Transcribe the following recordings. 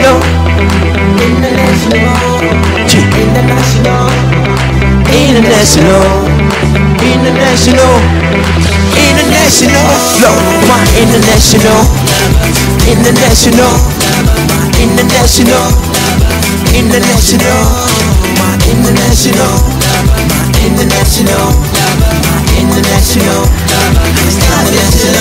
International, international, international, international, international, no, my international, international, international, international, my international, international, international, stop it till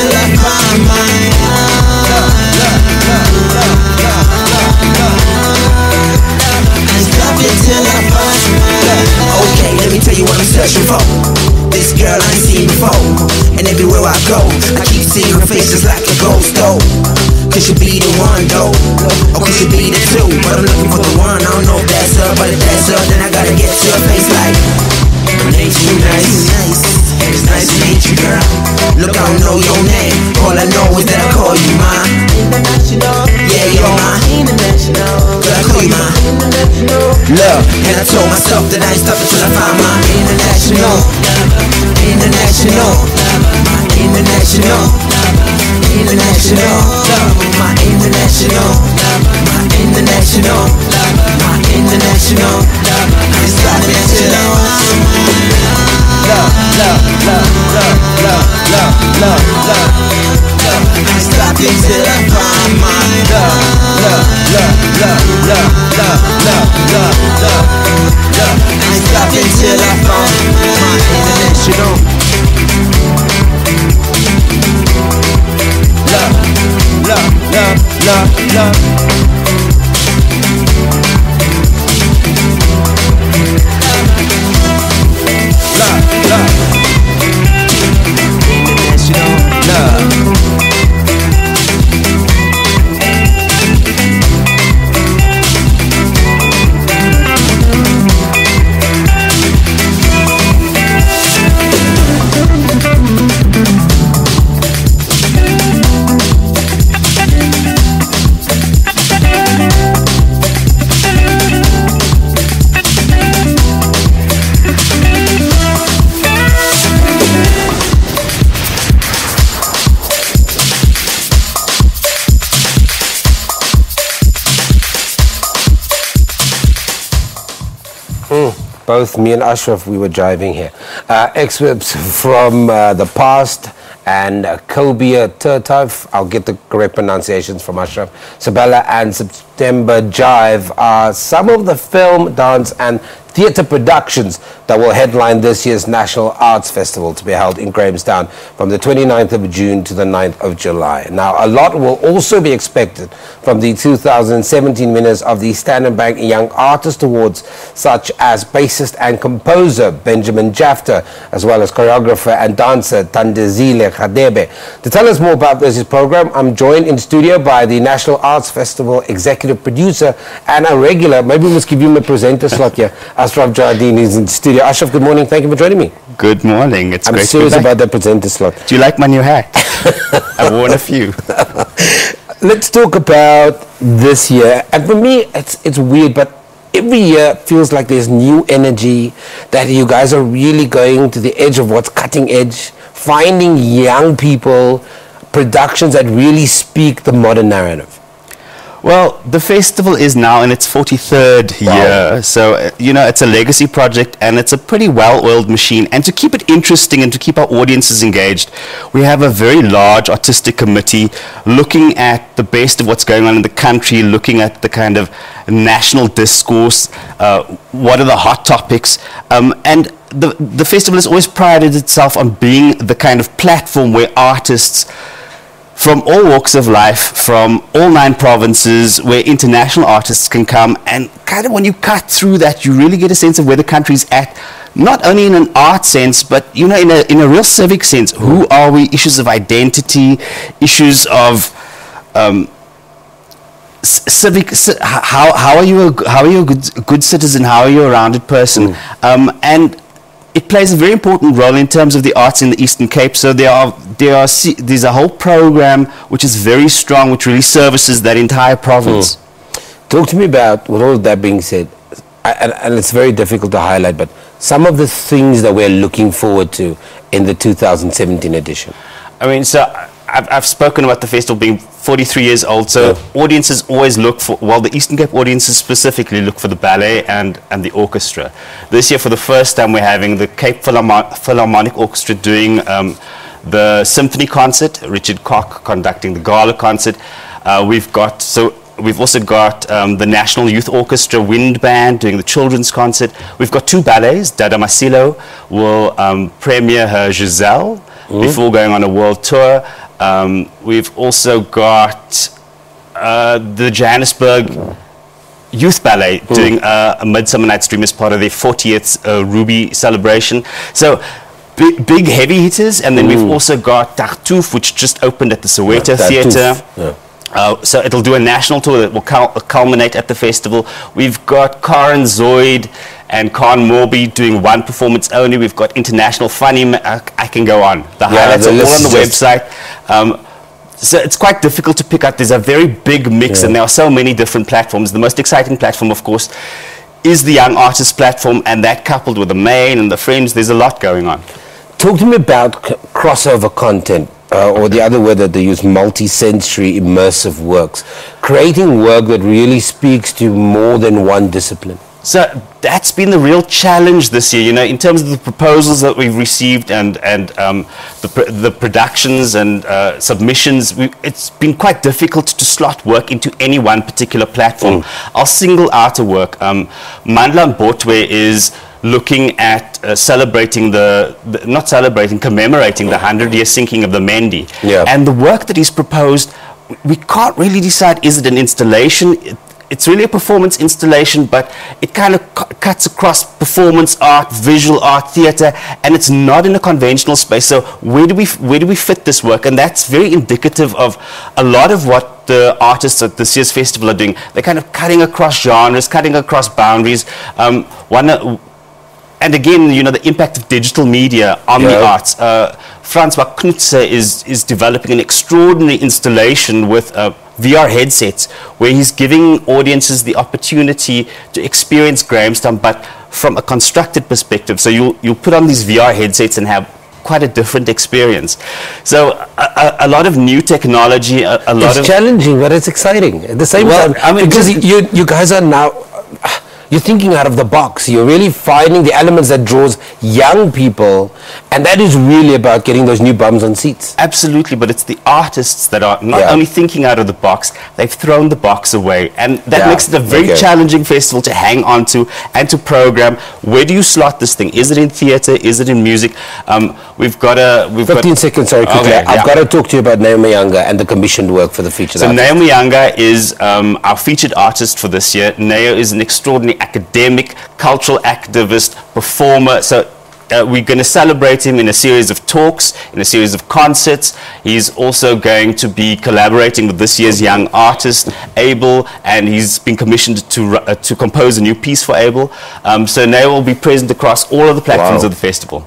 I find mine. Stop it till I find mine. Okay, let me tell you what I'm searching for. This girl I ain't seen before, and everywhere I go, I keep seeing her face just like a ghost though. Could she be the one though? Or could she be the two? But I'm looking for the one. I don't know if that's her, but if that's her, then I gotta get to her face like, my name's too nice. It's nice to meet you, girl. Look, I don't know your name. All I know is that I call you mine. Yeah, you're mine. Girl, I call you mine. Love, and I told myself that I ain't stopping till I find my international. International. International. International. My international. My international. My international. It's stopping till I find mine. Love, love, love, love, love, love, love, love. I stop it till I find my love, love, love, love, love, love, love, love, love, love. I stop it till I find my international. Love, love, love, love, love. Love, international love. Both me and Ashraf, we were driving here. Excerpts from the past and Kobia Turtov, I'll get the correct pronunciations from Ashraf, Sabella and September Jive are some of the film, dance and theatre productions that will headline this year's National Arts Festival to be held in Grahamstown from the 29th of June to the 9th of July. Now, a lot will also be expected from the 2017 winners of the Standard Bank Young Artist Awards, such as bassist and composer Benjamin Jafta, as well as choreographer and dancer Tandezile Khadebe. To tell us more about this program, I'm joined in studio by the National Arts Festival executive producer and a regular, maybe we must give you my presenter slot here, Ashraf Jardine is in the studio. Ashraf, good morning. Thank you for joining me. Good morning. I'm serious about that presenter slot. Do you like my new hat? I've worn a few. Let's talk about this year. And for me, it's weird, but every year feels like there's new energy, that you guys are really going to the edge of what's cutting edge, finding young people, productions that really speak the modern narrative. Well, the festival is now in its 43rd year, so, you know, it's a legacy project and it's a pretty well-oiled machine. And to keep it interesting and to keep our audiences engaged, we have a very large artistic committee looking at the best of what's going on in the country, looking at the kind of national discourse, what are the hot topics, and the festival has always prided itself on being the kind of platform where artists from all walks of life, from all 9 provinces, where international artists can come, and kind of when you cut through that, you really get a sense of where the country's at, not only in an art sense, but, you know, in a real civic sense. Who are we? Issues of identity, issues of civic. How are you a good citizen? How are you a rounded person? And it plays a very important role in terms of the arts in the Eastern Cape. So there's a whole program which is very strong, which really services that entire province. Talk to me about, with all of that being said, and it's very difficult to highlight, but some of the things that we're looking forward to in the 2017 edition? I mean, so I've spoken about the festival being 43 years old, so audiences always look for, well, the Eastern Cape audiences specifically look for the ballet and the orchestra. This year, for the first time, we're having the Cape Philharmonic Orchestra doing the symphony concert, Richard Koch conducting the gala concert. We've also got the National Youth Orchestra Wind Band doing the children's concert. We've got 2 ballets. Dada Masilo will premiere her Giselle before going on a world tour. We've also got the Johannesburg Youth Ballet doing a Midsummer Night's Dream as part of their 40th Ruby celebration. So big heavy hitters, and then we've also got Tartuffe, which just opened at the Soweto Theatre. So it'll do a national tour that will culminate at the festival. We've got Karen Zoid and Khan Morby doing one performance only. We've got International Funny. I can go on. The highlights are all on the website. So it's quite difficult to pick out. There's a very big mix, and there are so many different platforms. The most exciting platform, of course, is the Young Artists platform, and that coupled with the Main and the Fringe, there's a lot going on. Talk to me about crossover content, or the other word that they use, multi-sensory immersive works. Creating work that really speaks to more than one discipline. So that's been the real challenge this year, you know, in terms of the proposals that we've received and the productions and submissions. It's been quite difficult to slot work into any one particular platform. I'll single out a work. Mandla Mbotwe is looking at commemorating the 100-year sinking of the Mendi. And the work that he's proposed, we can't really decide, is it an installation? It's really a performance installation, but it kind of cuts across performance art, visual art, theatre, and it's not in a conventional space. So where do we fit this work? And that's very indicative of a lot of what the artists at this year's festival are doing. They're kind of cutting across genres, cutting across boundaries. And again, you know, the impact of digital media on the arts. Francois Knutse is developing an extraordinary installation with VR headsets, where he's giving audiences the opportunity to experience Grahamstown, but from a constructed perspective. So you'll put on these VR headsets and have quite a different experience. So a lot of new technology, It's challenging, but it's exciting at the same time. I mean, because you guys are now... You're thinking out of the box. You're really finding the elements that draws young people, and that is really about getting those new bums on seats. Absolutely, but it's the artists that are not only thinking out of the box, they've thrown the box away, and that makes it a very challenging festival to hang on to and to program. Where do you slot this thing? Is it in theatre? Is it in music? We've got 15 seconds, sorry, quickly. Okay, I've got to talk to you about Naomi Younger and the commissioned work for the featured artist. So Naomi Younger is our featured artist for this year. Nao is an extraordinary academic, cultural activist, performer. So we're going to celebrate him in a series of talks, in a series of concerts. He's also going to be collaborating with this year's young artist, Abel, and he's been commissioned to compose a new piece for Abel. So Nao will be present across all of the platforms of the festival.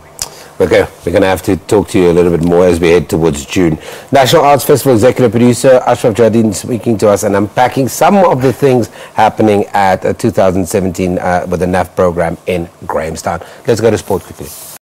Okay, we're going to have to talk to you a little bit more as we head towards June. National Arts Festival Executive Producer Ashraf Jardine speaking to us and unpacking some of the things happening at 2017 with the NAF program in Grahamstown. Let's go to sport quickly.